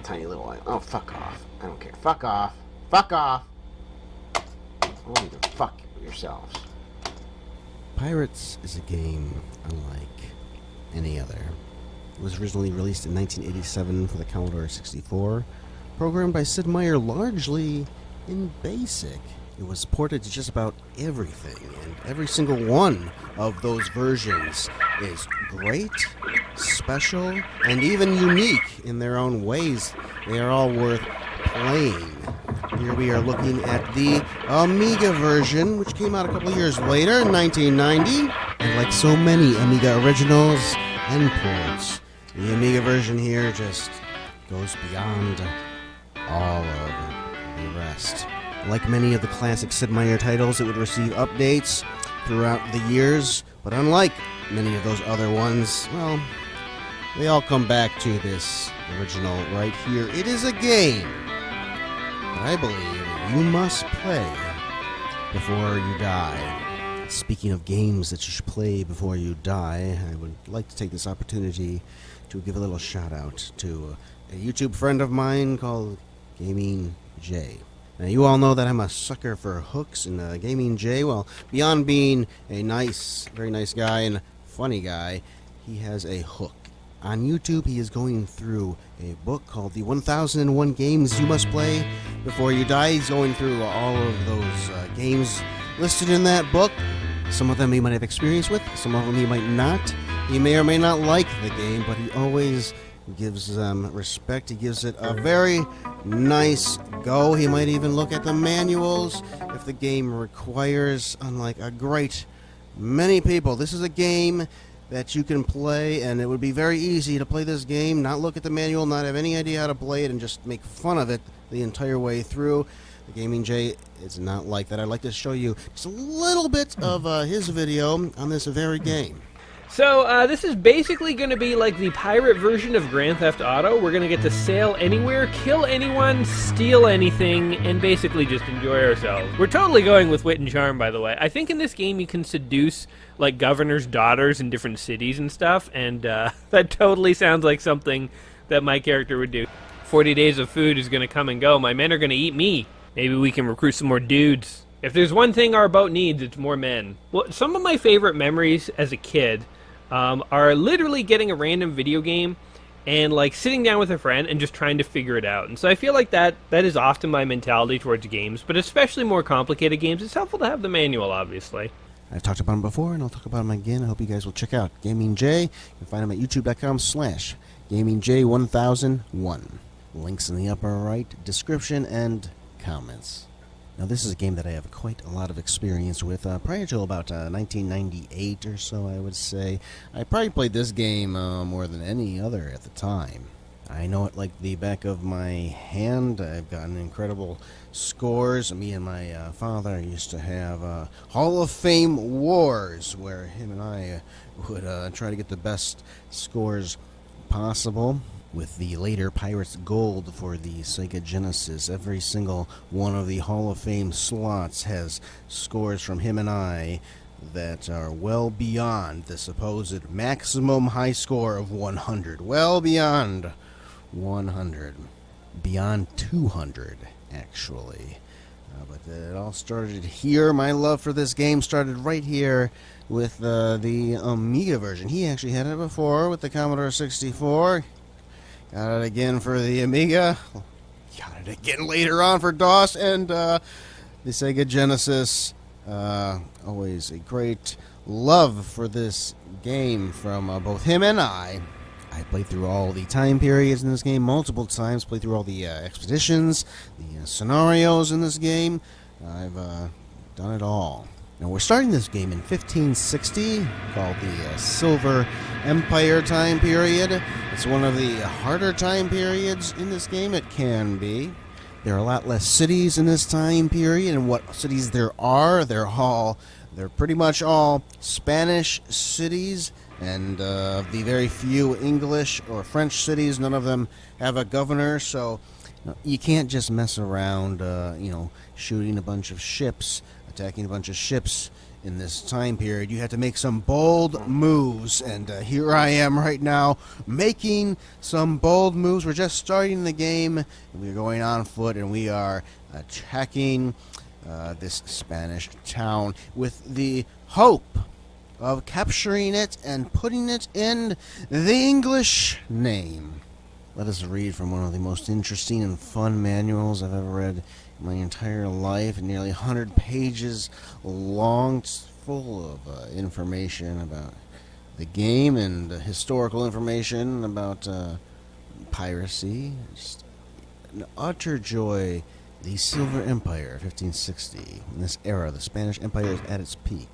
tiny little island. Oh, fuck off. I don't care. Fuck off. Fuck off. Oh, you can fuck yourselves. Pirates is a game unlike any other. It was originally released in 1987 for the Commodore 64, programmed by Sid Meier largely in BASIC. It was ported to just about everything, and every single one of those versions is great, special, and even unique in their own ways. They are all worth playing. Here we are looking at the Amiga version, which came out a couple of years later in 1990. And like so many Amiga originals and ports, the Amiga version here just goes beyond all of the rest. Like many of the classic Sid Meier titles, it would receive updates throughout the years, but unlike many of those other ones, well, they all come back to this original right here. It is a game that I believe you must play before you die. Speaking of games that you should play before you die, I would like to take this opportunity to give a little shout out to a YouTube friend of mine called Gaming J. Now, you all know that I'm a sucker for hooks, and Gaming J, well, beyond being a nice, very nice guy and funny guy, he has a hook. On YouTube, he is going through a book called The 1001 Games You Must Play Before You Die. He's going through all of those games listed in that book. Some of them he might have experience with, some of them he might not. He may or may not like the game, but he always gives them respect. He gives it a very nice go. He might even look at the manuals if the game requires, unlike a great many people. This is a game that you can play, and it would be very easy to play this game, not look at the manual, not have any idea how to play it, and just make fun of it the entire way through. The Gaming J is not like that. I'd like to show you just a little bit of his video on this very game. So, this is basically going to be like the pirate version of Grand Theft Auto. We're going to get to sail anywhere, kill anyone, steal anything, and basically just enjoy ourselves. We're totally going with wit and charm, by the way. I think in this game you can seduce, like, governors' daughters in different cities and stuff, and that totally sounds like something that my character would do. 40 days of food is going to come and go. My men are going to eat me. Maybe we can recruit some more dudes. If there's one thing our boat needs, it's more men. Well, some of my favorite memories as a kid are literally getting a random video game and like sitting down with a friend and just trying to figure it out. And so I feel like that is often my mentality towards games, but especially more complicated games. It's helpful to have the manual, obviously. I've talked about him before, and I'll talk about him again. I hope you guys will check out Gaming J. You can find him at youtube.com/GamingJ1001. Links in the upper right, description, and comments. Now, this is a game that I have quite a lot of experience with. Prior to about 1998 or so, I would say. I probably played this game more than any other at the time. I know it like the back of my hand. I've gotten incredible scores. Me and my father used to have Hall of Fame wars, where him and I would try to get the best scores possible. With the later Pirates Gold for the Sega Genesis, every single one of the Hall of Fame slots has scores from him and I that are well beyond the supposed maximum high score of 100. Well beyond 100. Beyond 200, actually. But it all started here. My love for this game started right here with the Amiga version. He actually had it before with the Commodore 64. Got it again for the Amiga. Got it again later on for DOS and the Sega Genesis. Always a great love for this game from both him and I. I played through all the time periods in this game multiple times. Played through all the expeditions, the scenarios in this game. I've done it all. Now, we're starting this game in 1560, called the Silver Empire time period. It's one of the harder time periods in this game. It can be. There are a lot less cities in this time period, and what cities there are, they're pretty much all Spanish cities, and the very few English or French cities, none of them have a governor, so you can't just mess around, shooting a bunch of ships, attacking a bunch of ships in this time period, you had to make some bold moves, and here I am right now making some bold moves. We're just starting the game, and we're going on foot, and we are attacking this Spanish town with the hope of capturing it and putting it in the English name. Let us read from one of the most interesting and fun manuals I've ever read in my entire life, nearly 100 pages long, full of information about the game and historical information about piracy. Just an utter joy. The Silver Empire, 1560. In this era, the Spanish Empire is at its peak.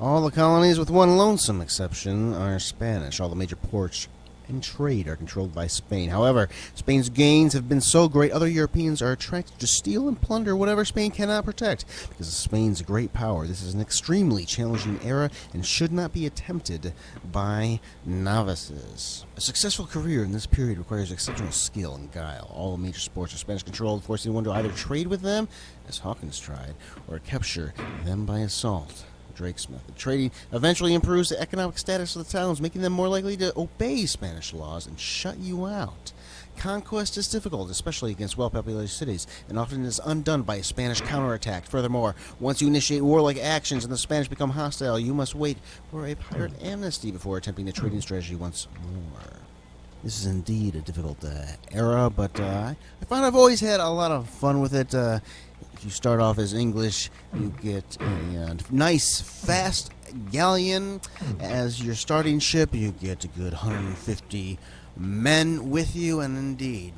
All the colonies, with one lonesome exception, are Spanish. All the major ports and trade are controlled by Spain. However, Spain's gains have been so great, other Europeans are attracted to steal and plunder whatever Spain cannot protect. Because of Spain's great power, this is an extremely challenging era and should not be attempted by novices. A successful career in this period requires exceptional skill and guile. All major sports are Spanish-controlled, forcing one to either trade with them, as Hawkins tried, or capture them by assault. Drake's method. Trading eventually improves the economic status of the towns, making them more likely to obey Spanish laws and shut you out. Conquest is difficult, especially against well-populated cities, and often is undone by a Spanish counterattack. Furthermore, once you initiate warlike actions and the Spanish become hostile, you must wait for a pirate amnesty before attempting the trading strategy once more. This is indeed a difficult era, but I found I've always had a lot of fun with it. If you start off as English, you get a nice, fast galleon as your starting ship. You get a good 150 men with you, and indeed,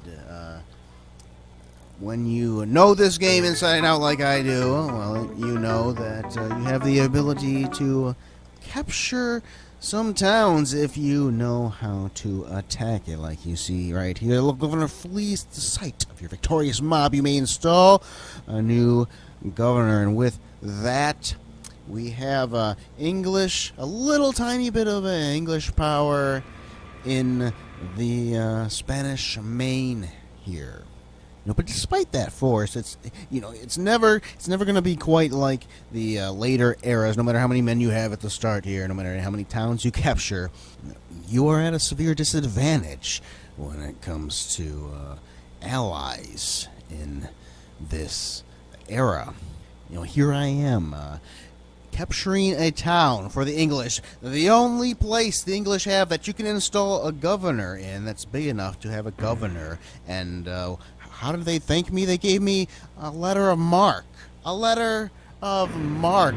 when you know this game inside and out like I do, well, you know that you have the ability to capture some towns if you know how to attack it, like you see right here. The governor flees the site of your victorious mob. You may install a new governor, and with that, we have English, a little tiny bit of English power in the Spanish main here. But despite that force, it's never going to be quite like the later eras. No matter how many men you have at the start here, no matter how many towns you capture, you are at a severe disadvantage when it comes to allies in this era. Here I am capturing a town for the English, the only place the English have that you can install a governor in that's big enough to have a governor. And how did they thank me? They gave me a letter of marque. A letter of marque.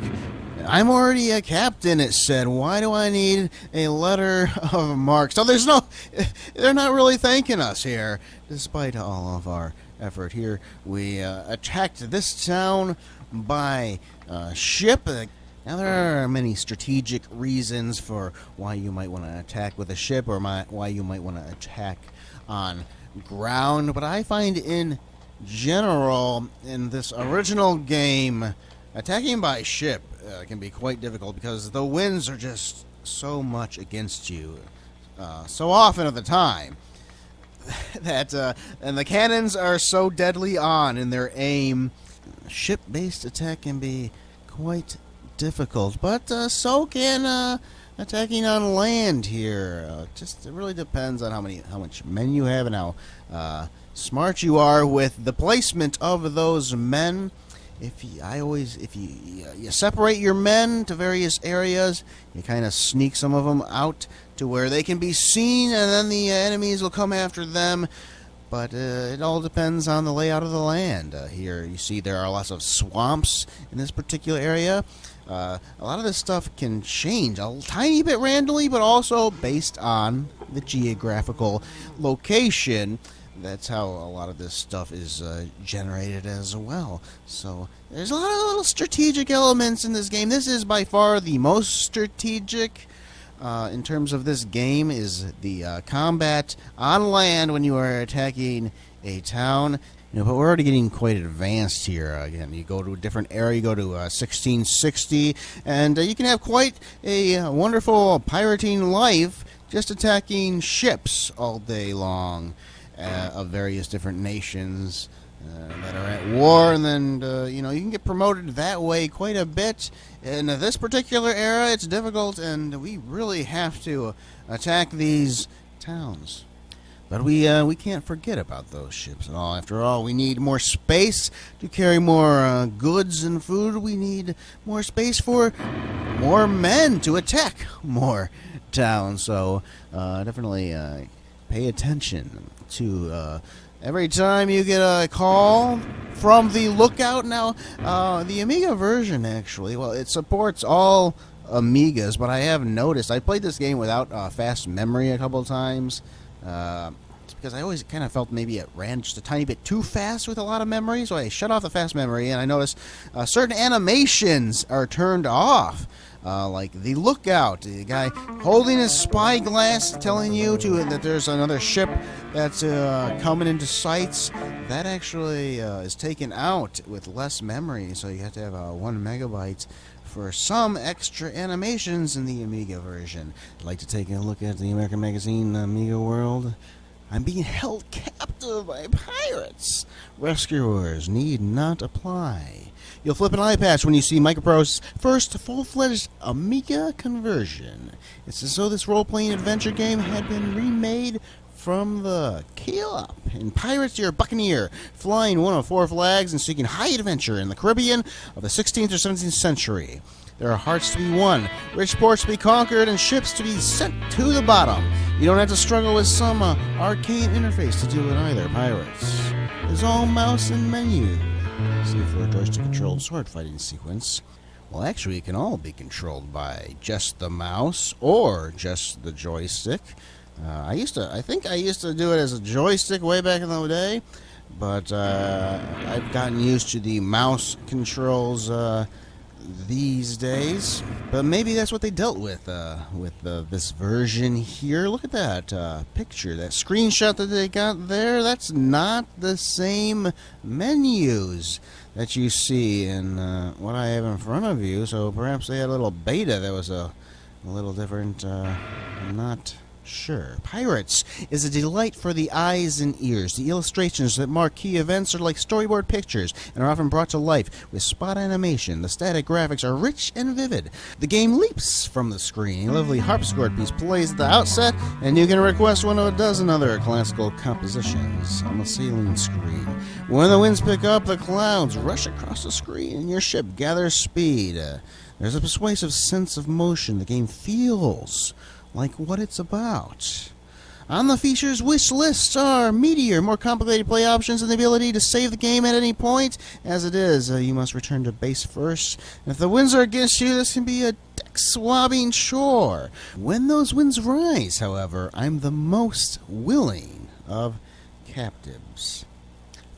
I'm already a captain, it said. Why do I need a letter of marque? So they're not really thanking us here, despite all of our effort here. We attacked this town by ship. Now, there are many strategic reasons for why you might want to attack with a ship or why you might want to attack on ground, but I find in general in this original game, attacking by ship can be quite difficult because the winds are just so much against you so often of the time that and the cannons are so deadly on in their aim. Ship-based attack can be quite difficult, but so can attacking on land here. Just it really depends on how much men you have and how smart you are with the placement of those men. If you separate your men to various areas, you kind of sneak some of them out to where they can be seen, and then the enemies will come after them. But it all depends on the layout of the land. Here you see there are lots of swamps in this particular area. A lot of this stuff can change a tiny bit randomly, but also based on the geographical location. That's how a lot of this stuff is generated as well. So there's a lot of little strategic elements in this game. This is by far the most strategic in terms of this game, is the combat on land when you are attacking a town. But we're already getting quite advanced here. Again, you go to a different area, you go to 1660, and you can have quite a wonderful pirating life just attacking ships all day long of various different nations. that are at war, and then you can get promoted that way quite a bit. In this particular era, it's difficult, and we really have to attack these towns. But we can't forget about those ships at all. After all, we need more space to carry more goods and food. We need more space for more men to attack more towns. So definitely pay attention to every time you get a call from the lookout. Now, the Amiga version, actually, well, it supports all Amigas, but I have noticed, I played this game without fast memory a couple of times, because I always kind of felt maybe it ran just a tiny bit too fast with a lot of memory, so I shut off the fast memory, and I noticed certain animations are turned off. Like the lookout, the guy holding his spyglass telling you that there's another ship that's coming into sights. That actually is taken out with less memory, so you have to have 1 megabyte for some extra animations in the Amiga version. I'd like to take a look at the American magazine Amiga World. I'm being held captive by pirates. Rescuers need not apply. You'll flip an eye patch when you see Microprose's first full-fledged Amiga conversion. It's as though this role-playing adventure game had been remade from the keel up. In Pirates, you're a buccaneer, flying one of 4 flags and seeking high adventure in the Caribbean of the 16th or 17th century. There are hearts to be won, rich ports to be conquered, and ships to be sent to the bottom. You don't have to struggle with some arcane interface to do it either, Pirates. There's all mouse and menu. See for a joystick-controlled sword-fighting sequence. Well, actually, it can all be controlled by just the mouse or just the joystick. I think I used to do it as a joystick way back in the day, but I've gotten used to the mouse controls these days. But maybe that's what they dealt with this version here. Look at that picture, that screenshot that they got there. That's not the same menus that you see in what I have in front of you. So perhaps they had a little beta that was a little different. I'm not sure. Pirates is a delight for the eyes and ears. The illustrations that mark key events are like storyboard pictures and are often brought to life with spot animation. The static graphics are rich and vivid. The game leaps from the screen. A lovely harpsichord piece plays at the outset, and you can request one of a dozen other classical compositions on the sailing screen. When the winds pick up, the clouds rush across the screen, and your ship gathers speed. There's a persuasive sense of motion. The game feels like what it's about. On the features wish list are meatier, more complicated play options, and the ability to save the game at any point. As it is, you must return to base first. And if the winds are against you, this can be a deck-swabbing chore. When those winds rise, however, I'm the most willing of captives.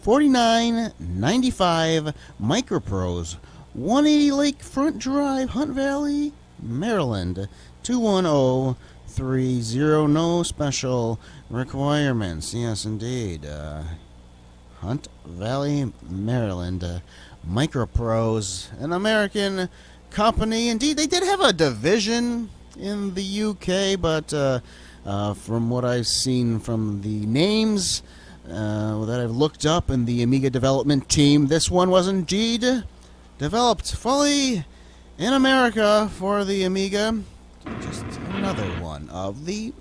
$49.95 Microprose, 180 Lakefront Drive, Hunt Valley, Maryland. 21030. No special requirements. Yes, indeed. Hunt Valley, Maryland. Microprose, an American company. Indeed, they did have a division in the UK, but from what I've seen from the names that I've looked up in the Amiga development team, this one was indeed developed fully in America for the Amiga. Just another one of the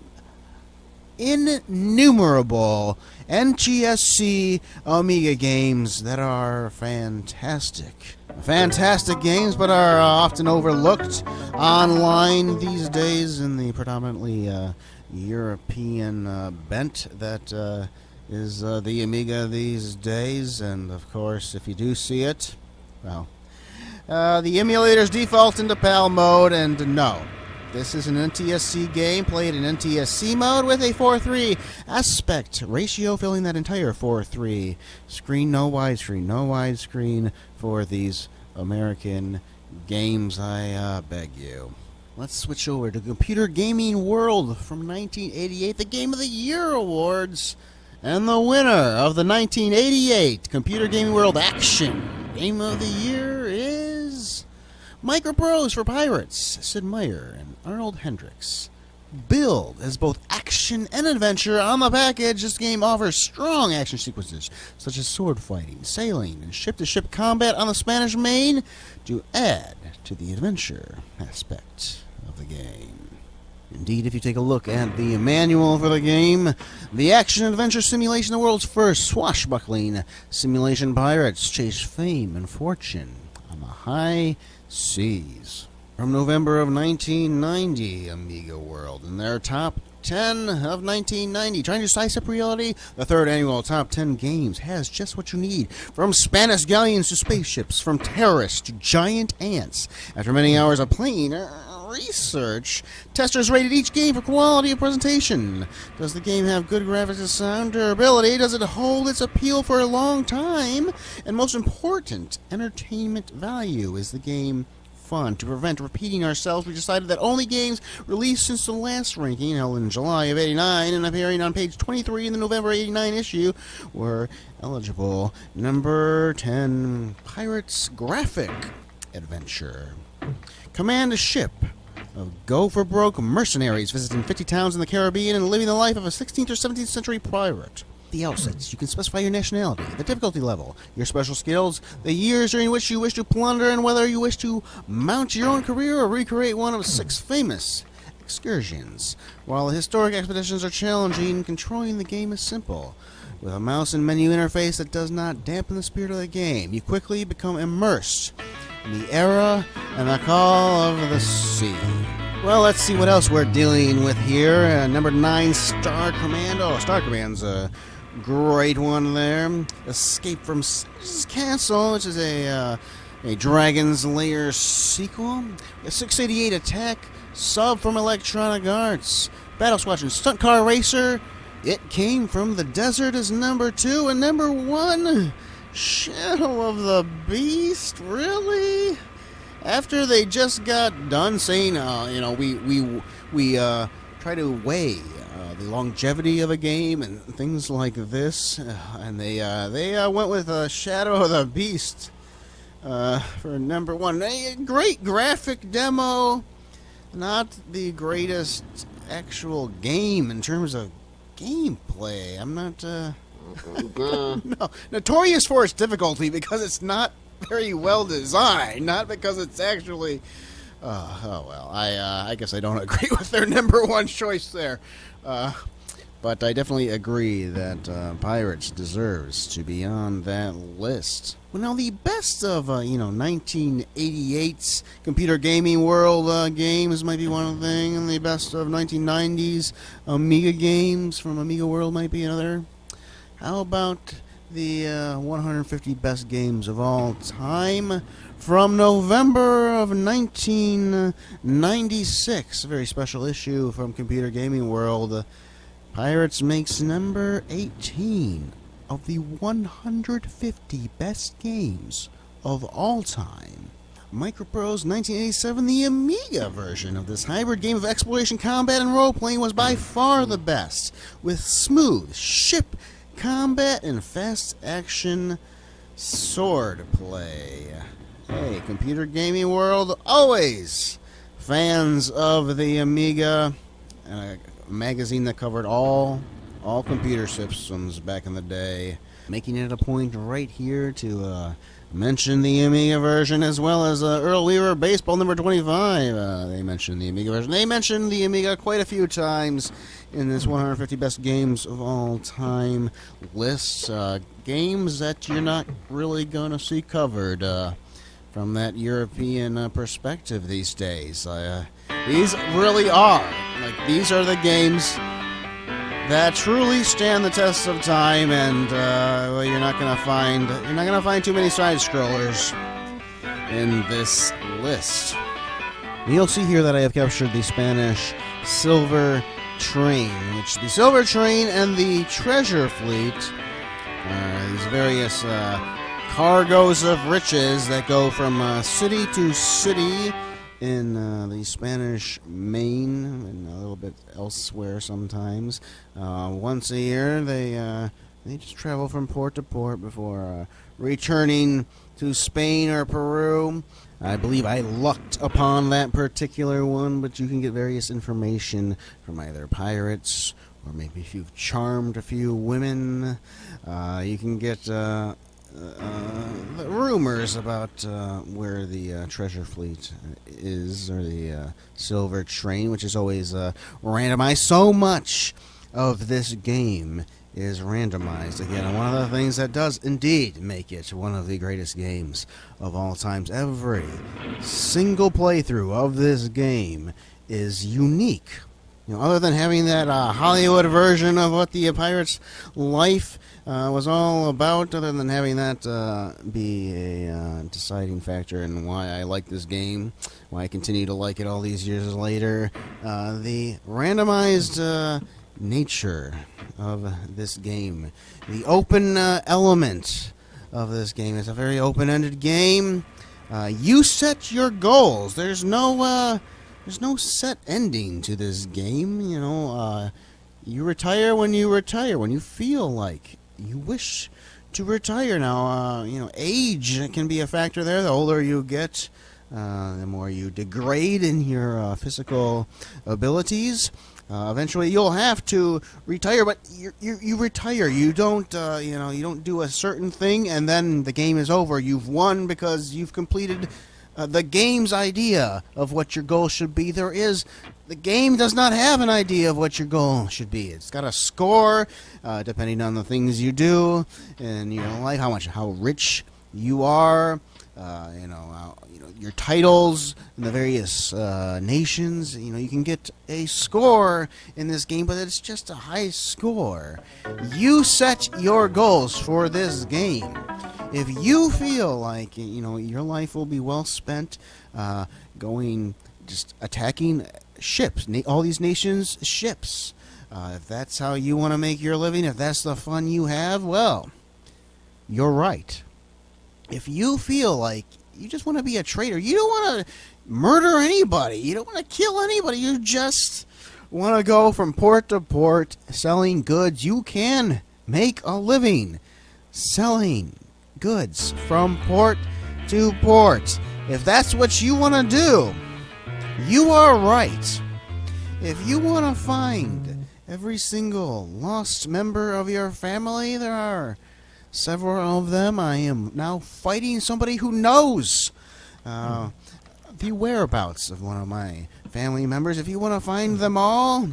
innumerable NTSC Amiga games that are fantastic. Fantastic games, but are often overlooked online these days in the predominantly European bent that is the Amiga these days. And, of course, if you do see it, well, the emulators default into PAL mode, and no. This is an NTSC game played in NTSC mode with a 4:3 aspect ratio, filling that entire 4:3 screen. No widescreen for these American games, I beg you. Let's switch over to Computer Gaming World from 1988, the Game of the Year Awards, and the winner of the 1988 Computer Gaming World Action Game of the Year is Microprose for Pirates, Sid Meier and Arnold Hendricks. billed as both action and adventure on the package. This game offers strong action sequences such as sword fighting, sailing, and ship-to-ship combat on the Spanish main to add to the adventure aspect of the game. Indeed, if you take a look at the manual for the game, the action-adventure simulation, the world's first swashbuckling simulation, pirates chase fame and fortune on the high seas. From November of 1990, Amiga World, in their top 10 of 1990. Trying to sidestep reality, the third annual Top 10 Games has just what you need. From Spanish galleons to spaceships, from terrorists to giant ants. After many hours of playing research, testers rated each game for quality of presentation. Does the game have good graphics and sound durability? Does it hold its appeal for a long time? And most important, entertainment value. Is the game fun? To prevent repeating ourselves, we decided that only games released since the last ranking, held in July of '89 and appearing on page 23 in the November '89 issue, were eligible. Number 10, Pirates Graphic Adventure. Command a ship of go-for-broke mercenaries visiting 50 towns in the Caribbean and living the life of a 16th or 17th century pirate. The outsets, you can specify your nationality, the difficulty level, your special skills, the years during which you wish to plunder, and whether you wish to mount your own career or recreate one of 6 famous excursions. While the historic expeditions are challenging, controlling the game is simple. With a mouse and menu interface that does not dampen the spirit of the game, you quickly become immersed in the era and the call of the sea. Well, let's see what else we're dealing with here. Number 9, Star Command. Oh, Star Command's a great one there. Escape from Caesar's Castle, which is a Dragon's Lair sequel. A 688 Attack, sub from Electronic Arts. Battle Squadron Stunt Car Racer. It Came from the Desert is number 2, and number 1, Shadow of the Beast. Really? After they just got done saying, we try to weigh the longevity of a game and things like this, and they went with Shadow of the Beast for number 1. A great graphic demo, not the greatest actual game in terms of gameplay. I'm not no, notorious for its difficulty because it's not very well designed, not because it's actually I guess I don't agree with their number 1 choice there, but I definitely agree that Pirates deserves to be on that list. Well, now the best of 1988's Computer Gaming World games might be one thing, and the best of 1990's Amiga games from Amiga World might be another. How about the 150 best games of all time from November of 1996? A very special issue from Computer Gaming World. Pirates makes number 18 of the 150 best games of all time. Microprose 1987, the Amiga version of this hybrid game of exploration, combat, and role-playing was by far the best, with smooth ship combat and fast action sword play. Hey, Computer Gaming World, always fans of the Amiga, a magazine that covered all computer systems back in the day, making it a point right here to mention the Amiga version, as well as Earl Weaver Baseball number 25. They mentioned the Amiga version. They mentioned the Amiga quite a few times in this 150 best games of all time list. Games that you're not really going to see covered from that European perspective these days. These really are. These are the games that truly stand the test of time, and you're not gonna find too many side scrollers in this list. And you'll see here that I have captured the Spanish Silver Train, which the Silver Train and the Treasure Fleet, these various cargoes of riches that go from city to city in the Spanish Main and a little bit elsewhere sometimes. Once a year, they They just travel from port to port before returning to Spain or Peru. I believe I lucked upon that particular one, but you can get various information from either pirates or maybe if you've charmed a few women. You can get the rumors about where the treasure fleet is, or the silver train, which is always randomized. So much of this game is randomized. Again, one of the things that does indeed make it one of the greatest games of all times. Every single playthrough of this game is unique. You know, other than having that Hollywood version of what the pirate's life was all about, other than having that be a deciding factor in why I like this game, why I continue to like it all these years later, the randomized nature of this game, the open element of this game. It's a very open-ended game. You set your goals. There's no set ending to this game. You know, you retire when you retire, when you feel like you wish to retire. Now, you know, age can be a factor there. The older you get, the more you degrade in your physical abilities. Eventually, you'll have to retire, but you retire. You don't, you don't do a certain thing, and then the game is over. You've won because you've completed the game's idea of what your goal should be. The game does not have an idea of what your goal should be. It's got a score, depending on the things you do, and life, how rich you are. Your titles in the various nations. You can get a score in this game, but it's just a high score. You set your goals for this game. If you feel like your life will be well spent just attacking ships, all these nations' ships, if that's how you want to make your living, if that's the fun you have, well, you're right. If you feel like you just want to be a trader, you don't want to murder anybody, you don't want to kill anybody, you just want to go from port to port selling goods, you can make a living selling goods from port to port. If that's what you want to do, you are right. If you want to find every single lost member of your family, there are several of them. I am now fighting somebody who knows the whereabouts of one of my family members. If you want to find them all,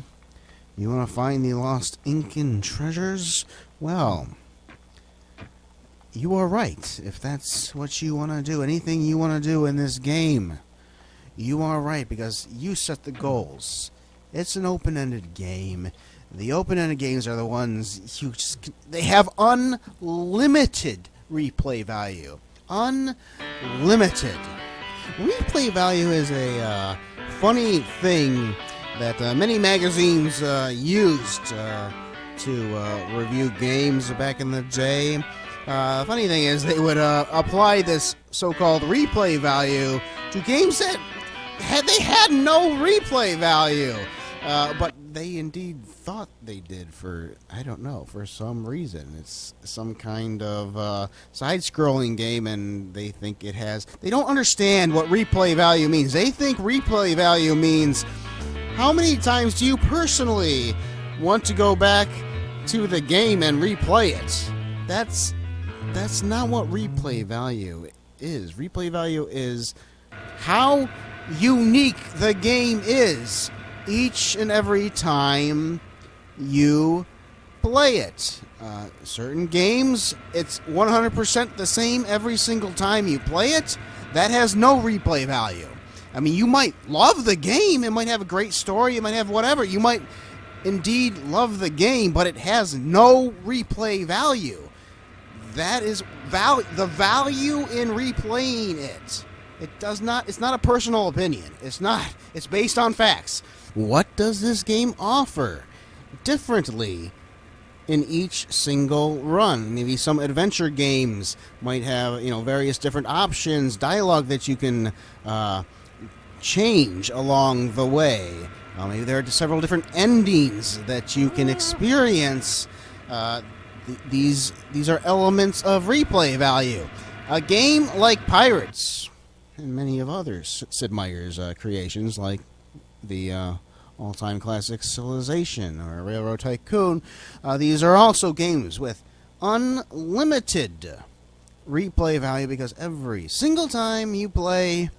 you want to find the lost Incan treasures, well, you are right. If that's what you want to do, anything you want to do in this game, you are right, because you set the goals. It's an open-ended game. The open-ended games are the ones they have unlimited replay value. Unlimited. Replay value is a funny thing that many magazines used to review games back in the day. The funny thing is they would apply this so-called replay value to games that had no replay value. But they indeed thought they did for some reason. It's some kind of side-scrolling game, and they think it has... They don't understand what replay value means. They think replay value means how many times do you personally want to go back to the game and replay it. That's not what replay value is. Replay value is how unique the game is each and every time you play it. Certain games, it's 100% the same every single time you play it. That has no replay value. I mean, you might love the game, it might have a great story, it might have whatever. You might indeed love the game, but it has no replay value. That is the value in replaying it. It's not a personal opinion. It's based on facts. What does this game offer differently in each single run? Maybe some adventure games might have, various different options, dialogue that you can change along the way. Maybe there are several different endings that you can experience. these are elements of replay value. A game like Pirates and many of others, Sid Meier's creations, like the all-time classic Civilization or Railroad Tycoon, these are also games with unlimited replay value because every single time you play,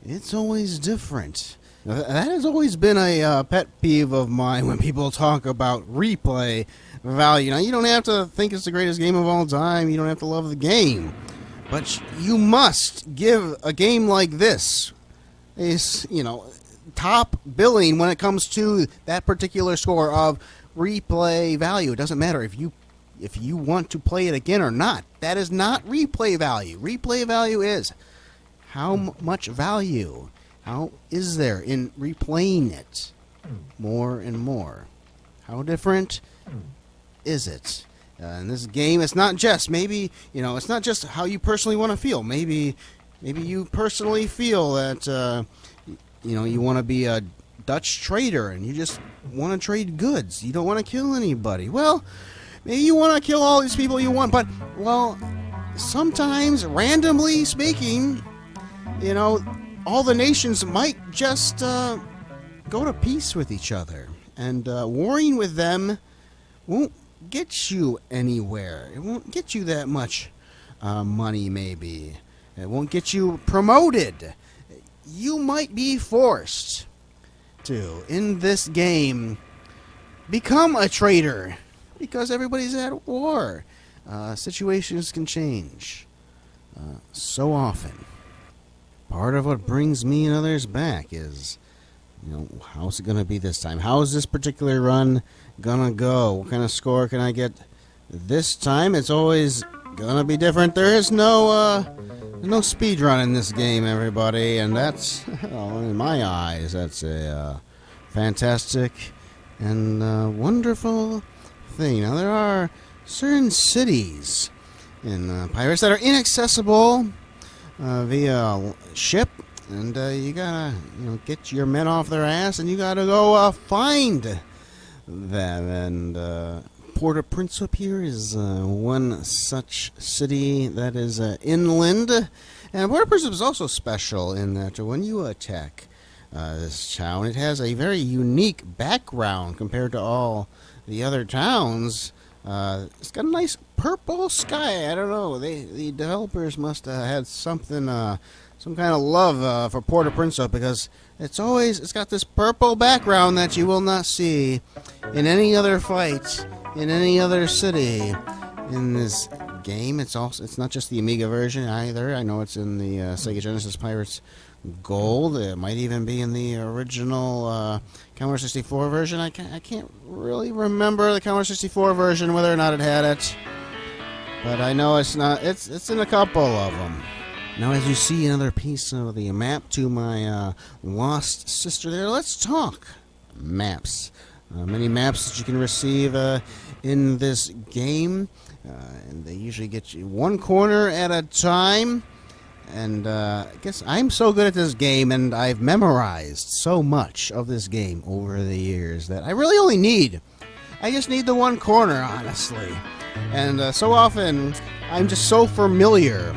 it's always different. Now, that has always been a pet peeve of mine when people talk about replay value. Now, you don't have to think it's the greatest game of all time. You don't have to love the game. But you must give a game like this is, top billing when it comes to that particular score of replay value. It doesn't matter if you want to play it again or not. That is not replay value. Replay value is how much value, how is there in replaying it more and more? How different is it? In this game, it's not just it's not just how you personally want to feel. Maybe you personally feel that you want to be a Dutch trader and you just want to trade goods. You don't want to kill anybody. Well, maybe you want to kill all these people you want, but sometimes, randomly speaking, all the nations might just go to peace with each other, and warring with them won't get you anywhere. It won't get you that much money, maybe. It won't get you promoted. You might be forced to, in this game, become a traitor because everybody's at war. Situations can change so often. Part of what brings me and others back is, how's it going to be this time? How is this particular run going to go? What kind of score can I get this time? It's always going to be different. There is no speed run in this game, everybody, and that's, in my eyes, that's a fantastic and wonderful thing. Now, there are certain cities in Pirates that are inaccessible via ship, and you gotta get your men off their ass, and you gotta go find them. And Port-au-Prince here is one such city that is inland, and Port-au-Prince is also special in that when you attack this town, it has a very unique background compared to all the other towns. It's got a nice purple sky. I don't know. The developers must have had something, some kind of love for Port-au-Prince because it's got this purple background that you will not see in any other fight in any other city in this game. It's not just the Amiga version either. I know it's in the Sega Genesis Pirates Gold. It might even be in the original Commodore 64 version. I can't really remember the Commodore 64 version, whether or not it had it. But I know it's not. It's in a couple of them. Now, as you see another piece of the map to my lost sister there, let's talk maps. Many maps that you can receive in this game. And they usually get you one corner at a time. And I guess I'm so good at this game, and I've memorized so much of this game over the years that I really only I just need the one corner, honestly. And so often, I'm just so familiar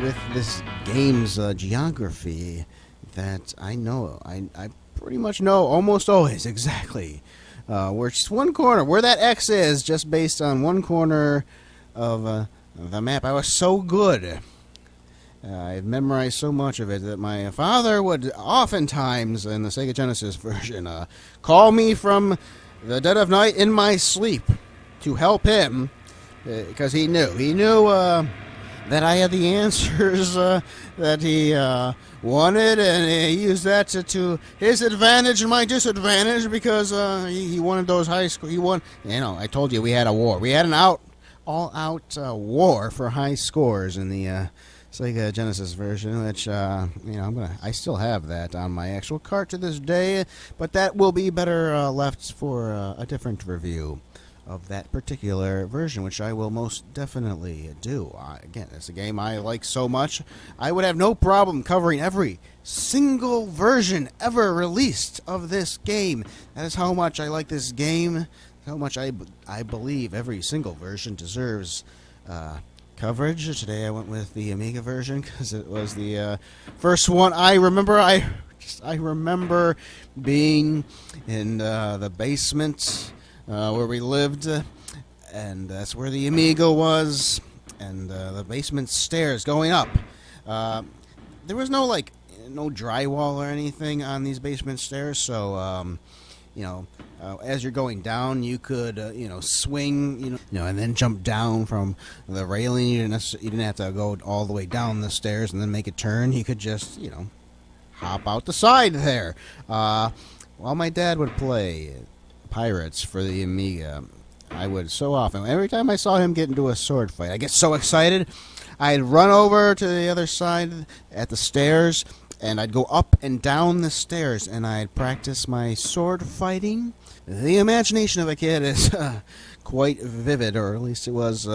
with this game's geography that I pretty much know almost always exactly where just one corner, where that X is, just based on one corner of the map. I was so good. I've memorized so much of it that my father would oftentimes, in the Sega Genesis version, call me from the dead of night in my sleep to help him, because he knew that I had the answers that he wanted, and he used that to his advantage and my disadvantage, because he wanted those high scores. He won. I told you we had a war. We had an all-out war for high scores in the Sega Genesis version, which I still have that on my actual cart to this day, but that will be better left for a different review of that particular version, which I will most definitely do. Again, it's a game I like so much. I would have no problem covering every single version ever released of this game. That is how much I like this game. how much I believe every single version deserves coverage. Today I went with the Amiga version because it was the first one I remember. I remember being in the basement where we lived, and that's where the Amiga was, and the basement stairs going up. There was no no drywall or anything on these basement stairs, so as you're going down, you could swing, and then jump down from the railing. You didn't have to go all the way down the stairs and then make a turn. You could just hop out the side there. While my dad would play Pirates for the Amiga, I would so often, every time I saw him get into a sword fight, I get so excited. I'd run over to the other side at the stairs, and I'd go up and down the stairs, and I'd practice my sword fighting. The imagination of a kid is quite vivid, or at least it was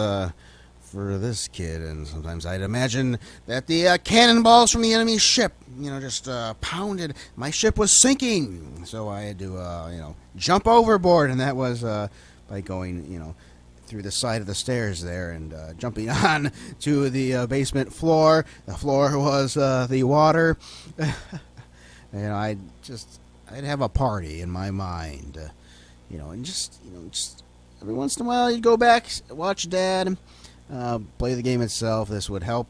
for this kid. And sometimes I'd imagine that the cannonballs from the enemy ship, just pounded. My ship was sinking, so I had to, jump overboard, and that was by going, through the side of the stairs there and jumping on to the basement floor. The floor was the water. I'd have a party in my mind, and just every once in a while you'd go back, watch Dad play the game itself. This would help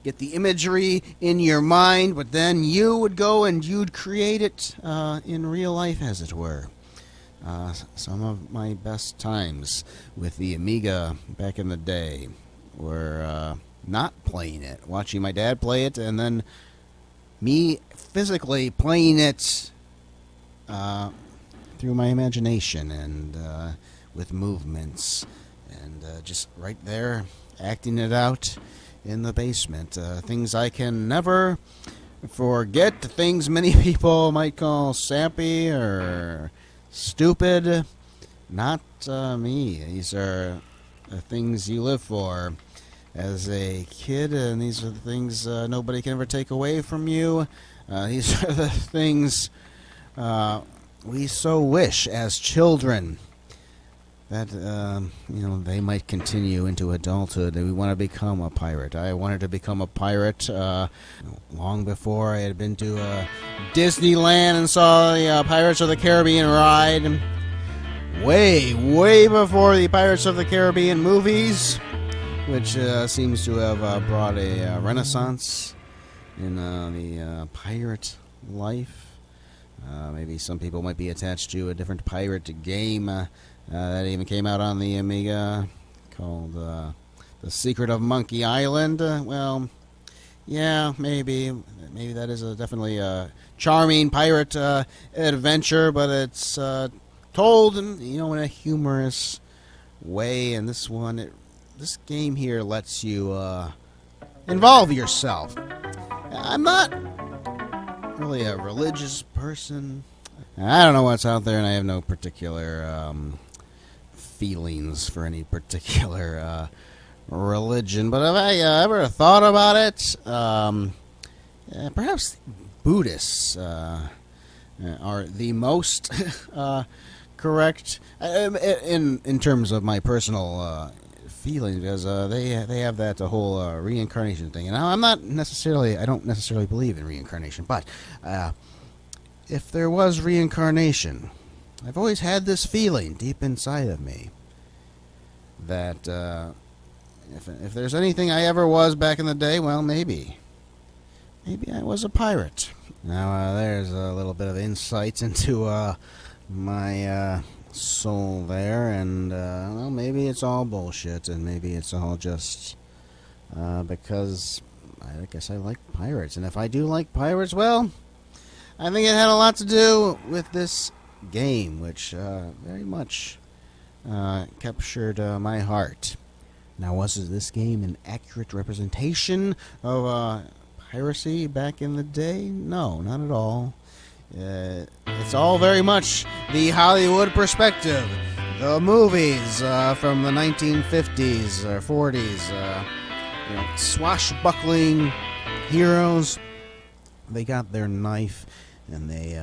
get the imagery in your mind, but then you would go and you'd create it in real life, as it were. Some of my best times with the Amiga back in the day were not playing it, watching my dad play it, and then me physically playing it through my imagination and with movements, and just right there acting it out in the basement. Things I can never forget, things many people might call sappy or stupid. Not me. These are the things you live for as a kid, and these are the things nobody can ever take away from you. These are the things we so wish as children that they might continue into adulthood. We want to become a pirate. I wanted to become a pirate long before I had been to Disneyland and saw the Pirates of the Caribbean ride. Way before the Pirates of the Caribbean movies, which seems to have brought a renaissance in the pirate life. Maybe some people might be attached to a different pirate game that even came out on the Amiga called The Secret of Monkey Island. Well, yeah, maybe that is definitely a charming pirate adventure, but it's told in a humorous way. And this game here lets you involve yourself. I'm not really a religious person. I don't know what's out there, and I have no particular feelings for any particular religion. But have I ever thought about it? Perhaps Buddhists are the most correct in terms of my personal feelings, because they have that whole reincarnation thing, and I don't necessarily believe in reincarnation, but if there was reincarnation, I've always had this feeling deep inside of me that if there's anything I ever was back in the day, well, maybe I was a pirate. Now there's a little bit of insight into my soul there, and well, maybe it's all bullshit, and maybe it's all just because I guess I like pirates. And if I do like pirates, well, I think it had a lot to do with this game, which very much captured my heart. Now, was this game an accurate representation of piracy back in the day? No, not at all. It's all very much the Hollywood perspective. The movies from the 1950s or 40s, swashbuckling heroes. They got their knife and they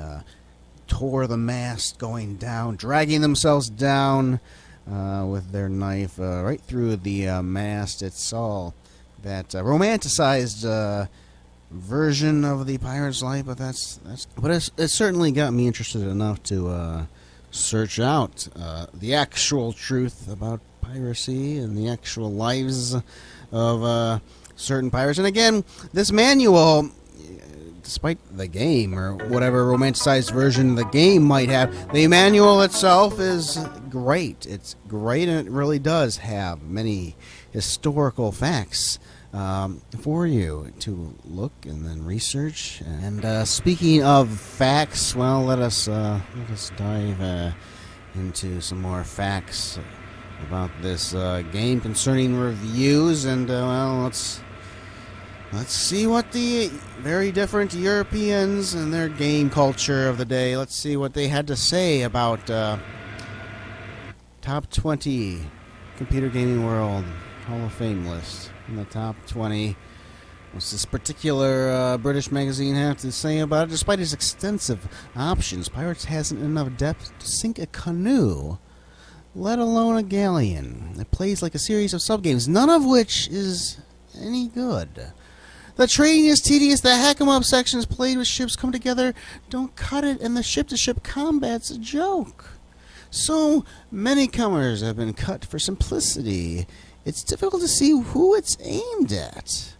tore the mast going down, dragging themselves down with their knife right through the mast. It's all that romanticized version of the pirate's life, but it certainly got me interested enough to search out the actual truth about piracy and the actual lives of certain pirates. And again, this manual, despite the game or whatever romanticized version the game might have, the manual itself is great. It's great, and it really does have many historical facts for you to look and then research. And speaking of facts, well, let us dive into some more facts about this game concerning reviews. And well, let's see what the very different Europeans and their game culture of the day, let's see what they had to say about top 20 Computer Gaming World Hall of Fame list. In the top 20, what's this particular British magazine have to say about it? Despite its extensive options, Pirates hasn't enough depth to sink a canoe, let alone a galleon. It plays like a series of subgames, none of which is any good. The trading is tedious, the hack-em-up sections played with ships come together don't cut it, and the ship-to-ship combat's a joke. So many comers have been cut for simplicity. It's difficult to see who it's aimed at.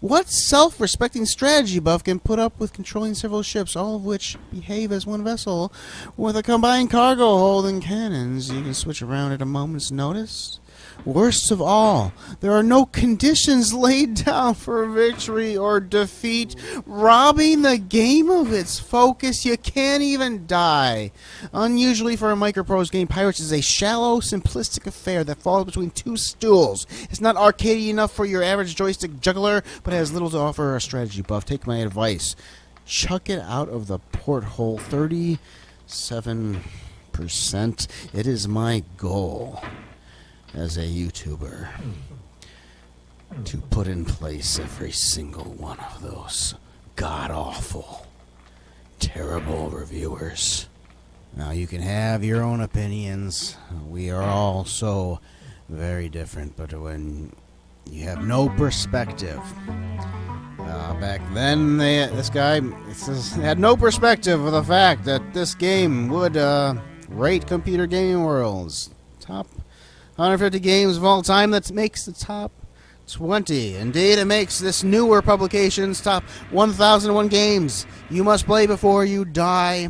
What self-respecting strategy buff can put up with controlling several ships, all of which behave as one vessel, with a combined cargo hold and cannons you can switch around at a moment's notice? Worst of all, there are no conditions laid down for victory or defeat, robbing the game of its focus. You can't even die. Unusually for a Microprose game, Pirates is a shallow, simplistic affair that falls between two stools. It's not arcadey enough for your average joystick juggler, but has little to offer a strategy buff. Take my advice. Chuck it out of the porthole. 37%. It is my goal as a YouTuber to put in place every single one of those god-awful, terrible reviewers. Now, you can have your own opinions. We are all so very different, but when you have no perspective... back then, this guy had no perspective of the fact that this game would rate Computer Gaming World's top 150 games of all time. That makes the top 20. Indeed, it makes this newer publication's top 1,001 games you must play before you die.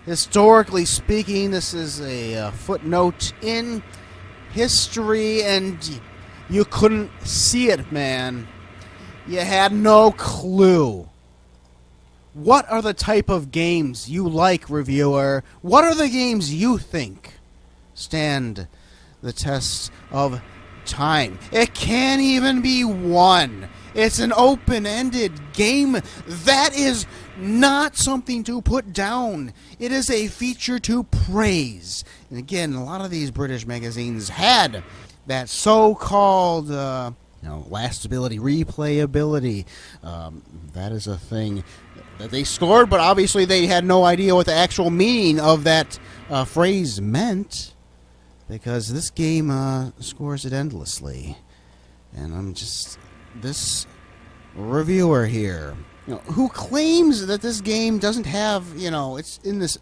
Historically speaking, this is a footnote in history, and you couldn't see it, man. You had no clue. What are the type of games you like, reviewer? What are the games you think stand the test of time? It can't even be one. It's an open-ended game. That is not something to put down. It is a feature to praise. And again, a lot of these British magazines had that so-called lastability, replayability. That is a thing that they scored, but obviously they had no idea what the actual meaning of that phrase meant, because this game scores it endlessly. And I'm just... this reviewer here, who claims that this game doesn't have, it's in this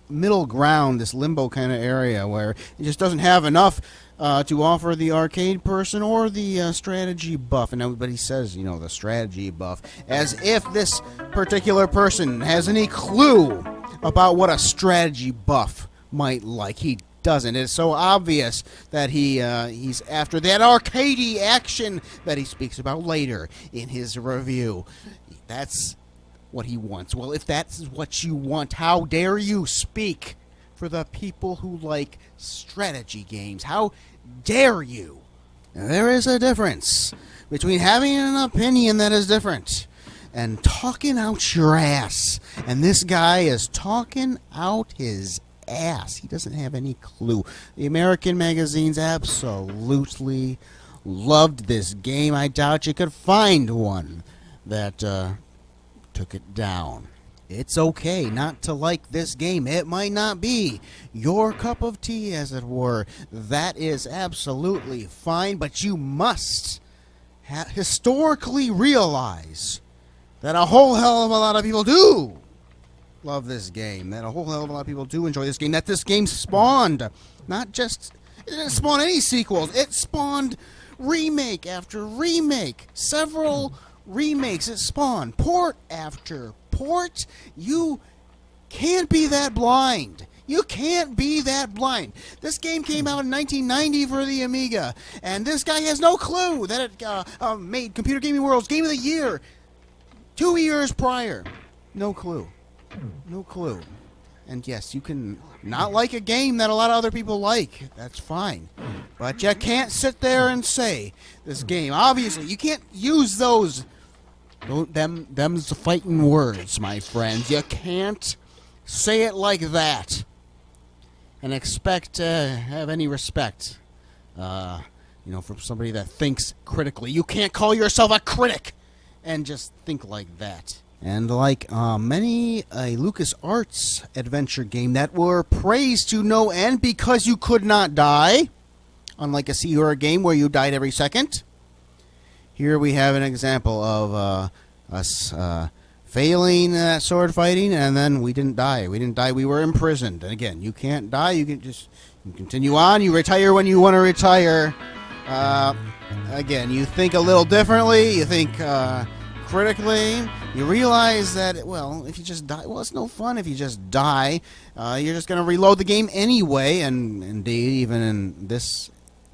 middle ground, this limbo kind of area where it just doesn't have enough to offer the arcade person or the strategy buff. And everybody says, the strategy buff, as if this particular person has any clue about what a strategy buff might like. He doesn't. It's so obvious that he's after that arcadey action that he speaks about later in his review. That's what he wants. Well, if that's what you want, how dare you speak for the people who like strategy games? How dare you? There is a difference between having an opinion that is different and talking out your ass. And this guy is talking out his ass. He doesn't have any clue. The American magazines absolutely loved this game. I doubt you could find one that took it down. It's okay not to like this game. It might not be your cup of tea, as it were. That is absolutely fine, but you must historically realize that a whole hell of a lot of people do love this game, that a whole hell of a lot of people do enjoy this game, that this game spawned not just, it didn't spawn any sequels, it spawned remake after remake, several remakes, it spawned port after port. You can't be that blind. You can't be that blind. This game came out in 1990 for the Amiga, and this guy has no clue that it made Computer Gaming World's Game of the Year 2 years prior. No clue. No clue. And yes, you can not like a game that a lot of other people like. That's fine. But you can't sit there and say this game. Obviously, you can't use those them's fighting words, my friends. You can't say it like that and expect to have any respect, from somebody that thinks critically. You can't call yourself a critic and just think like that. And like many a LucasArts adventure game that were praised to no end because you could not die, unlike a Sea Horror game where you died every second, here we have an example of us failing sword fighting, and then we didn't die. We didn't die. We were imprisoned. And again, you can't die. You can just continue on. You retire when you want to retire. Again, you think a little differently. You think critically. You realize that, well, if you just die, well, it's no fun if you just die. You're just going to reload the game anyway. And indeed, even in this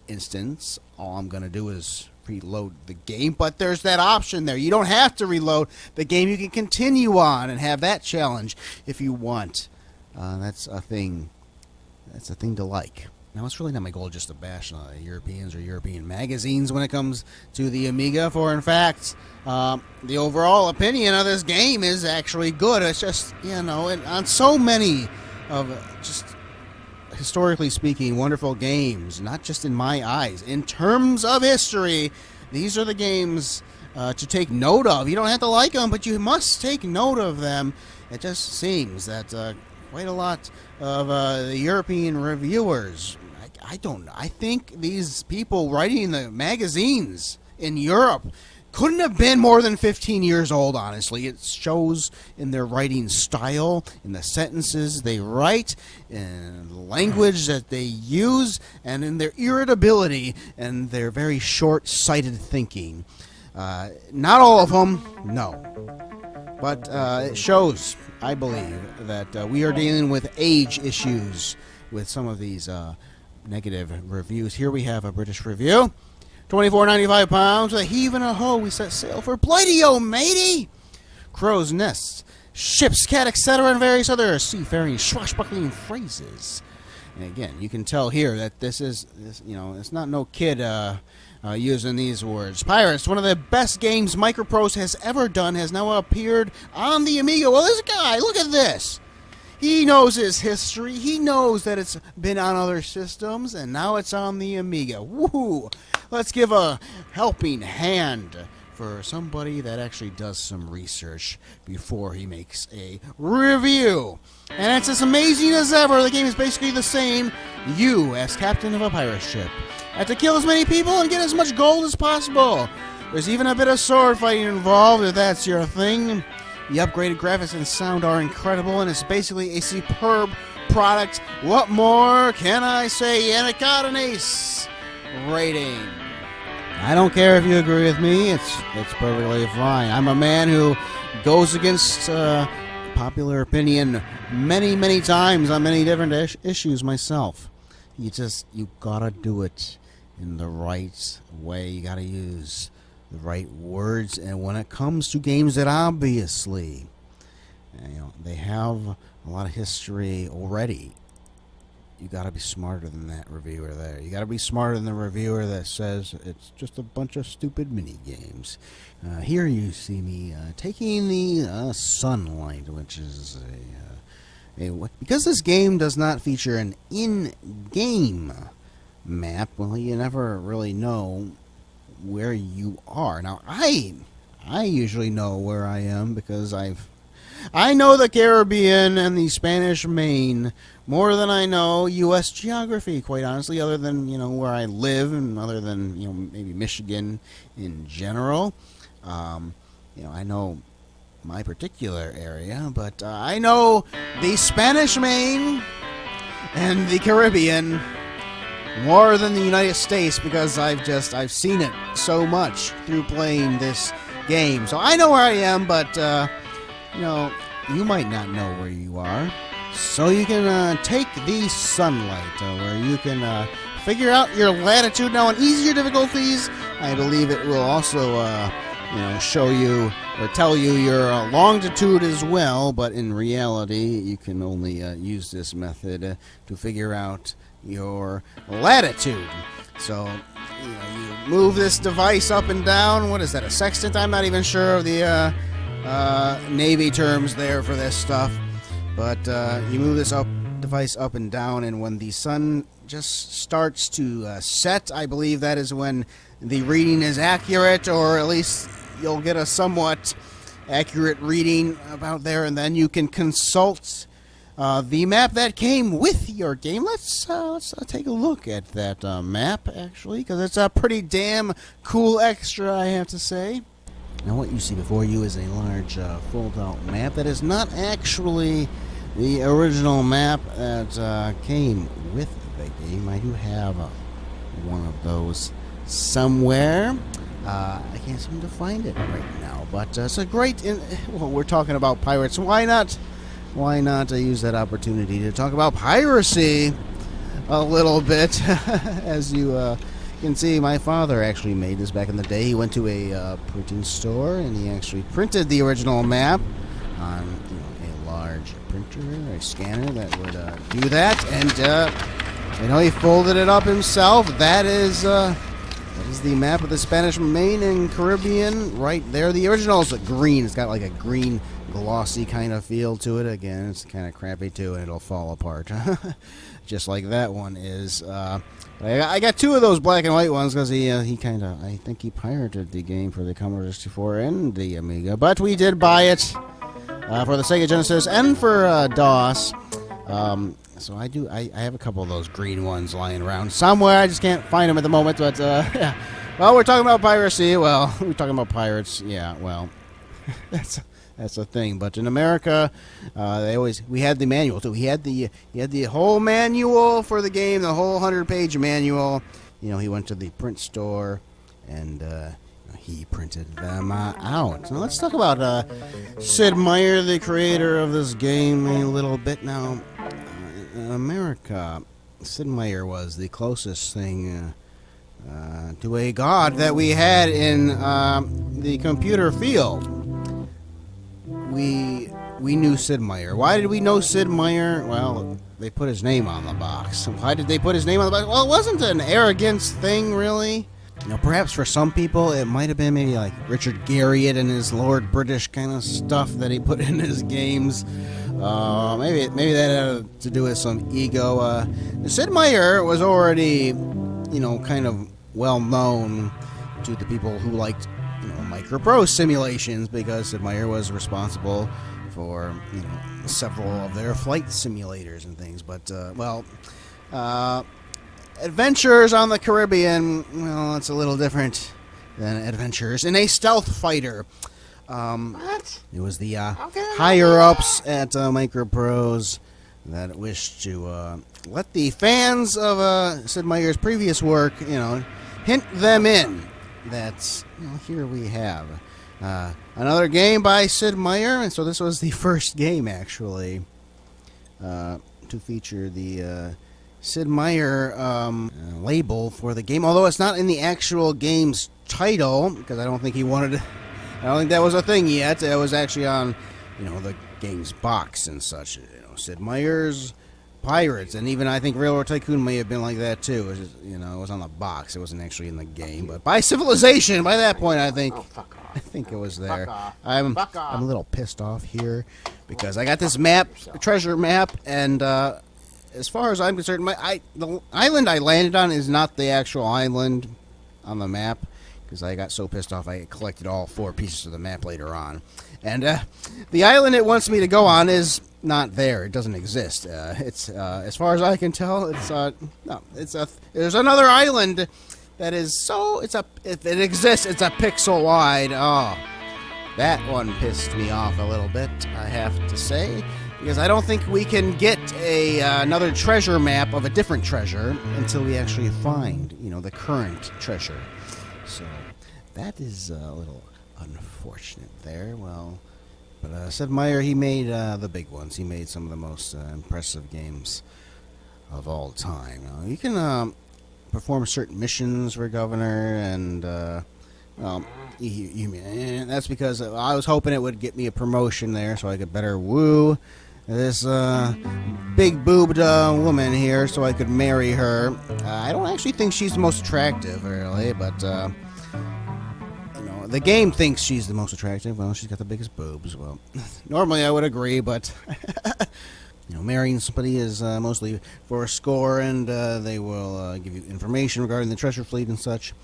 instance, all I'm going to do is reload the game, but there's that option there. You don't have to reload the game. You can continue on and have that challenge if you want. That's a thing. That's a thing to like. Now, it's really not my goal just to bash Europeans or European magazines when it comes to the Amiga, for in fact, the overall opinion of this game is actually good. It's just, on so many of just historically speaking, wonderful games, not just in my eyes. In terms of history, these are the games to take note of. You don't have to like them, but you must take note of them. It just seems that quite a lot of the European reviewers, I think these people writing the magazines in Europe couldn't have been more than 15 years old, honestly. It shows in their writing style, in the sentences they write, in the language that they use, and in their irritability and their very short-sighted thinking. Not all of them, no. But it shows, I believe, that we are dealing with age issues with some of these negative reviews. Here we have a British review. £24.95 with a heave and a hoe. We set sail for Blighty-O, matey! Crow's nests, ship's cat, etc., and various other seafaring swashbuckling phrases. And again, you can tell here that this is, it's not no kid using these words. Pirates, one of the best games Microprose has ever done, has now appeared on the Amiga. Well, this guy, look at this. He knows his history. He knows that it's been on other systems, and now it's on the Amiga. Woohoo! Let's give a helping hand for somebody that actually does some research before he makes a review. And it's as amazing as ever. The game is basically the same. You, as captain of a pirate ship, have to kill as many people and get as much gold as possible. There's even a bit of sword fighting involved, if that's your thing. The upgraded graphics and sound are incredible, and it's basically a superb product. What more can I say? And it got an ace rating. I don't care if you agree with me. It's perfectly fine. I'm a man who goes against popular opinion many times on many different issues myself. You gotta do it in the right way. You gotta use the right words, and when it comes to games that obviously, they have a lot of history already, you got to be smarter than that reviewer there. You got to be smarter than the reviewer that says it's just a bunch of stupid mini games. Here you see me taking the Sunlight, which is because this game does not feature an in-game map. Well, you never really know where you are. Now, I usually know where I am because I've I know the Caribbean and the Spanish Main more than I know U.S. geography, quite honestly, other than, where I live and other than, maybe Michigan in general. I know my particular area, but I know the Spanish Main and the Caribbean more than the United States because I've seen it so much through playing this game. So I know where I am, but you might not know where you are. So you can take the sunlight, where you can figure out your latitude. Now, on easier difficulties, I believe it will also show you or tell you your longitude as well. But in reality, you can only use this method to figure out your latitude. So you move this device up and down. What is that, a sextant? I'm not even sure of the Navy terms there for this stuff. But you move this device up and down, and when the sun just starts to set, I believe that is when the reading is accurate, or at least you'll get a somewhat accurate reading about there, and then you can consult the map that came with your game. Let's take a look at that map, actually, because it's a pretty damn cool extra, I have to say. Now, what you see before you is a large fold-out map that is not actually the original map that came with the game. I do have one of those somewhere. I can't seem to find it right now, but it's a great... well, we're talking about pirates. Why not use that opportunity to talk about piracy a little bit? As you can see, my father actually made this back in the day. He went to a printing store, and he actually printed the original map on a large printer, a scanner that would do that, and he folded it up himself. That is the map of the Spanish Main and Caribbean right there. The original is green. It's got like a green glossy kind of feel to it. Again, it's kind of crappy too, and it'll fall apart just like that one is. I got two of those black and white ones because he kind of, I think he pirated the game for the Commodore 64 and the Amiga, but we did buy it for the Sega Genesis and for DOS. So I have a couple of those green ones lying around somewhere. I just can't find them at the moment, but yeah. Well, we're talking about piracy. Well, we're talking about pirates. Yeah, well, that's a thing. But in America, we had the manual too. He had the whole manual for the game, the whole 100-page manual. He went to the print store and he printed them out. Now let's talk about Sid Meier, the creator of this game, a little bit. Now, in America, Sid Meier was the closest thing to a god that we had in the computer field. We knew Sid Meier. Why did we know Sid Meier? Well, they put his name on the box. Why did they put his name on the box? Well, it wasn't an arrogance thing, really. Perhaps for some people, it might have been maybe like Richard Garriott and his Lord British kind of stuff that he put in his games. Maybe that had to do with some ego. Sid Meier was already, kind of well known to the people who liked microprose simulations, because Sid Meier was responsible for several of their flight simulators and things. But Adventures on the Caribbean, well, it's a little different than Adventures in a Stealth Fighter. What? It was the higher-ups at Microprose that wished to let the fans of Sid Meier's previous work, hint them in that, here we have another game by Sid Meier, and so this was the first game, actually, to feature the Sid Meier label for the game, although it's not in the actual game's title, because I don't think he wanted to. I don't think that was a thing yet. It was actually on, the game's box and such. Sid Meier's Pirates, and even I think Railroad Tycoon may have been like that too. It was just, it was on the box. It wasn't actually in the game. But by Civilization, by that point, I think. Oh, fuck off. I think it was there. Fuck off. I'm a little pissed off here because I got this map, treasure map, and as far as I'm concerned, the island I landed on is not the actual island on the map, because I got so pissed off I collected all 4 pieces of the map later on. And the island it wants me to go on is not there. It doesn't exist. It's as far as I can tell, there's another island that is if it exists, it's a pixel wide. Oh, that one pissed me off a little bit, I have to say, because I don't think we can get another treasure map of a different treasure until we actually find, the current treasure. So that is a little unfortunate there. Well, but Sid Meier, he made the big ones. He made some of the most impressive games of all time. You can perform certain missions for governor, and that's because I was hoping it would get me a promotion there so I could better woo this big boobed woman here so I could marry her. I don't actually think she's the most attractive, really, but the game thinks she's the most attractive. Well, she's got the biggest boobs. Well, normally I would agree, but marrying somebody is mostly for a score, and they will give you information regarding the treasure fleet and such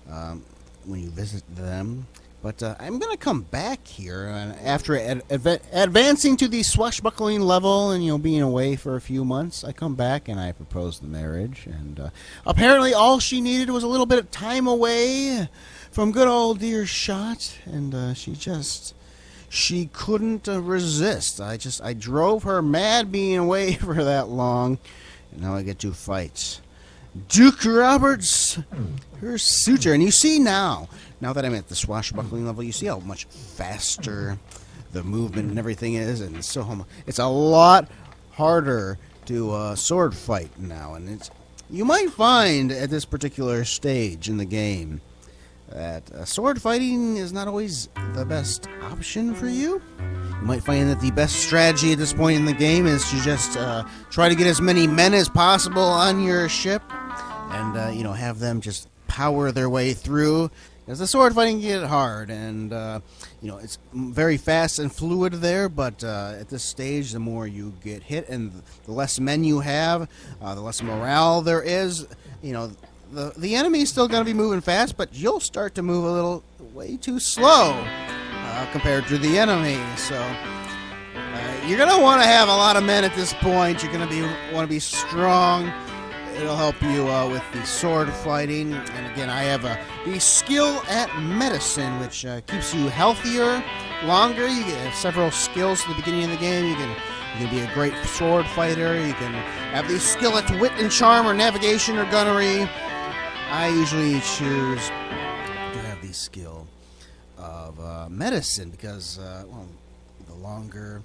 when you visit them. But I'm going to come back here after advancing to the swashbuckling level and being away for a few months. I come back and I propose the marriage, and apparently all she needed was a little bit of time away from good old dear Shot, and she couldn't resist. I drove her mad being away for that long, and now I get to fight Duke Roberts, her suitor. And you see now that I'm at the swashbuckling level, you see how much faster the movement and everything is, and it's a lot harder to sword fight now. And you might find at this particular stage in the game that sword fighting is not always the best option for you. You might find that the best strategy at this point in the game is to just try to get as many men as possible on your ship, and have them just power their way through. Because the sword fighting can get hard, and it's very fast and fluid there. But at this stage, the more you get hit, and the less men you have, the less morale there is. The enemy's still going to be moving fast, but you'll start to move a little way too slow compared to the enemy. So you're going to want to have a lot of men at this point. You're going to want to be strong. It'll help you with the sword fighting. And again, I have the skill at medicine, which keeps you healthier longer. You get several skills at the beginning of the game. You can be a great sword fighter. You can have the skill at wit and charm, or navigation, or gunnery. I usually choose to have the skill of medicine because, the longer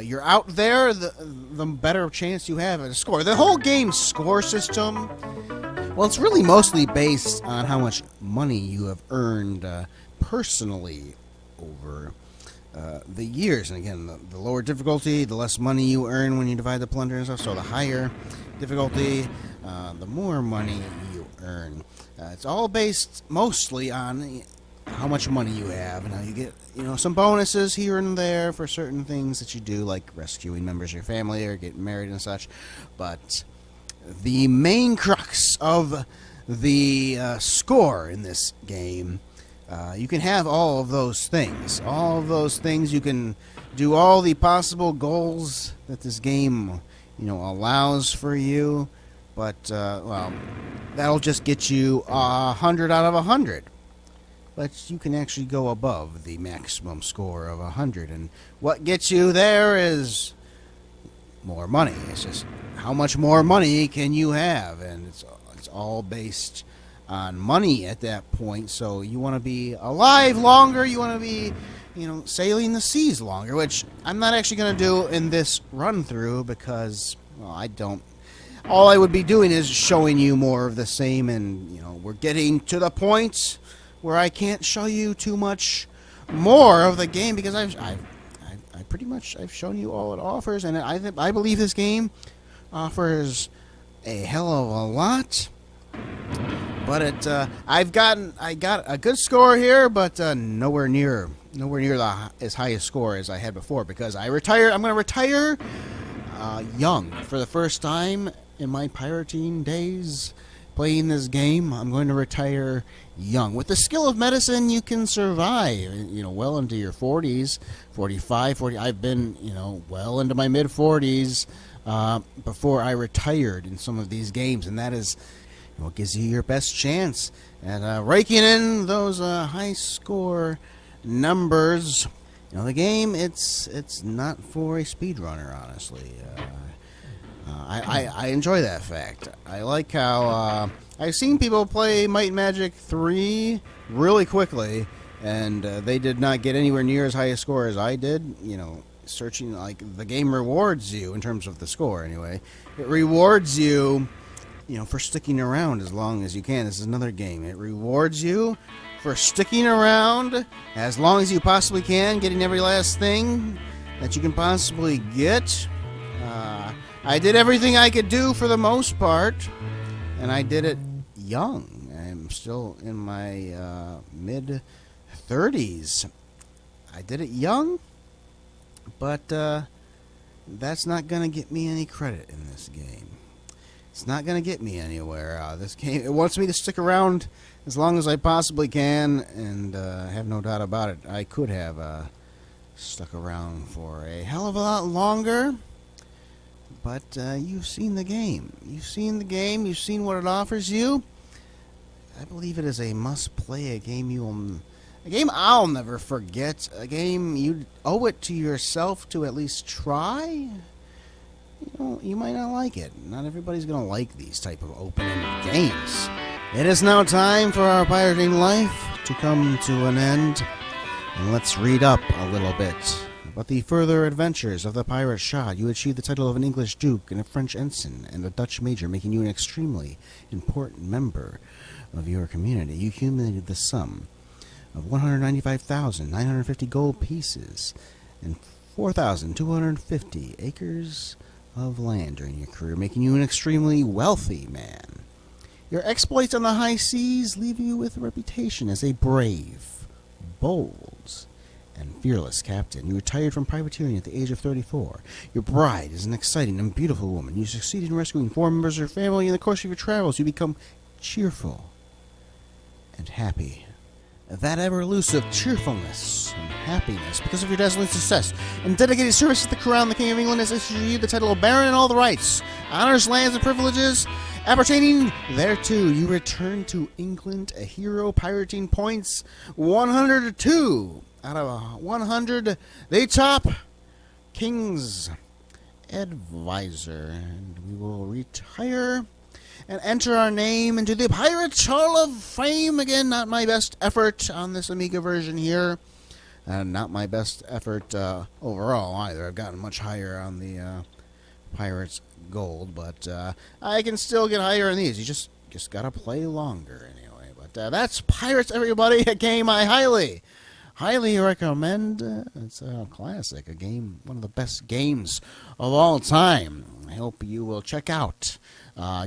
you're out there, the better chance you have at a score. The whole game's score system, well, it's really mostly based on how much money you have earned personally over the years. And again, the lower difficulty, the less money you earn when you divide the plunder and stuff. So the higher difficulty, the more money you earn. It's all based mostly on how much money you have, and how you get, some bonuses here and there for certain things that you do, like rescuing members of your family or getting married and such. But the main crux of the score in this game, you can have all of those things. All of those things, you can do all the possible goals that this game, allows for you. But, that'll just get you 100 out of 100. But you can actually go above the maximum score of 100. And what gets you there is more money. It's just how much more money can you have? And it's all based on money at that point. So you want to be alive longer. You want to be, sailing the seas longer, which I'm not actually going to do in this run-through because, I don't. All I would be doing is showing you more of the same, and, we're getting to the point where I can't show you too much more of the game because I've shown you all it offers, and I believe this game offers a hell of a lot. But I got a good score here, but nowhere near as high a score as I had before because I'm going to retire young for the first time in my pirating days, playing this game. I'm going to retire young. With the skill of medicine, you can survive, well into your 40s, 45, 40. I've been, well into my mid-40s before I retired in some of these games, and that is what gives you your best chance at raking in those high score numbers. The game, it's not for a speedrunner, honestly. I enjoy that fact. I like how I've seen people play Might and Magic 3 really quickly, and they did not get anywhere near as high a score as I did. Searching, the game rewards you, in terms of the score anyway. It rewards you, for sticking around as long as you can. This is another game. It rewards you for sticking around as long as you possibly can, getting every last thing that you can possibly get. I did everything I could do for the most part, and I did it young. I'm still in my mid-30s. I did it young, but that's not going to get me any credit in this game. It's not going to get me anywhere. This game, it wants me to stick around as long as I possibly can, and I have no doubt about it. I could have stuck around for a hell of a lot longer, but you've seen the game. You've seen the game. You've seen what it offers you. I believe it is a must-play, a game I'll never forget, a game you owe it to yourself to at least try. You might not like it. Not everybody's going to like these type of open-ended games. It is now time for our pirating life to come to an end. And let's read up a little bit about the further adventures of the pirate Shah. You achieved the title of an English duke and a French ensign and a Dutch major, making you an extremely important member of your community. You accumulated the sum of 195,950 gold pieces and 4,250 acres of land during your career, making you an extremely wealthy man. Your exploits on the high seas leave you with a reputation as a brave, bold, and fearless captain. You retired from privateering at the age of 34. Your bride is an exciting and beautiful woman. You succeeded in rescuing 4 members of your family. In the course of your travels, you become cheerful and happy. That ever-elusive cheerfulness and happiness, because of your dazzling success and dedicated service to the crown, the King of England has issued you the title of Baron and all the rights, honors, lands, and privileges appertaining thereto. You return to England a hero, pirating points 102 out of 100, the top King's Advisor. And we will retire and enter our name into the Pirates Hall of Fame. Again, not my best effort on this Amiga version here. Not my best effort overall either. I've gotten much higher on the Pirates Gold, but I can still get higher in these. You just gotta play longer anyway. But that's Pirates, everybody. A game I highly recommend. It's a classic, a game, one of the best games of all time. I hope you will check out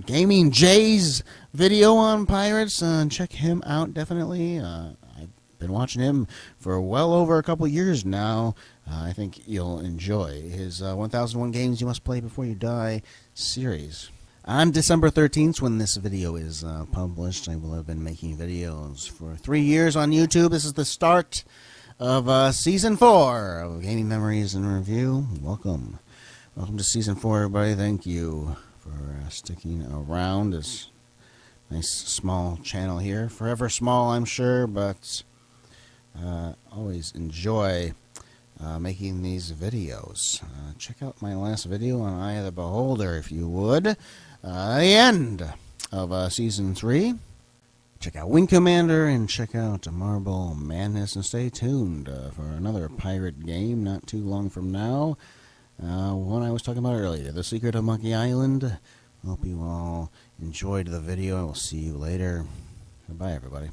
Gaming Jay's video on Pirates. Check him out, definitely. I've been watching him for well over a couple years now. I think you'll enjoy his 1001 Games You Must Play Before You Die series. On December 13th, when this video is published, I will have been making videos for 3 years on YouTube. This is the start of Season 4 of Gaming Memories and Review. Welcome. Welcome to Season 4, everybody. Thank you for sticking around. This nice small channel here. Forever small, I'm sure, but always enjoy making these videos. Check out my last video on Eye of the Beholder, if you would. The end of Season 3. Check out Wing Commander and check out Marble Madness, and stay tuned for another pirate game not too long from now. One I was talking about earlier, The Secret of Monkey Island. Hope you all enjoyed the video. I will see you later. Bye, everybody.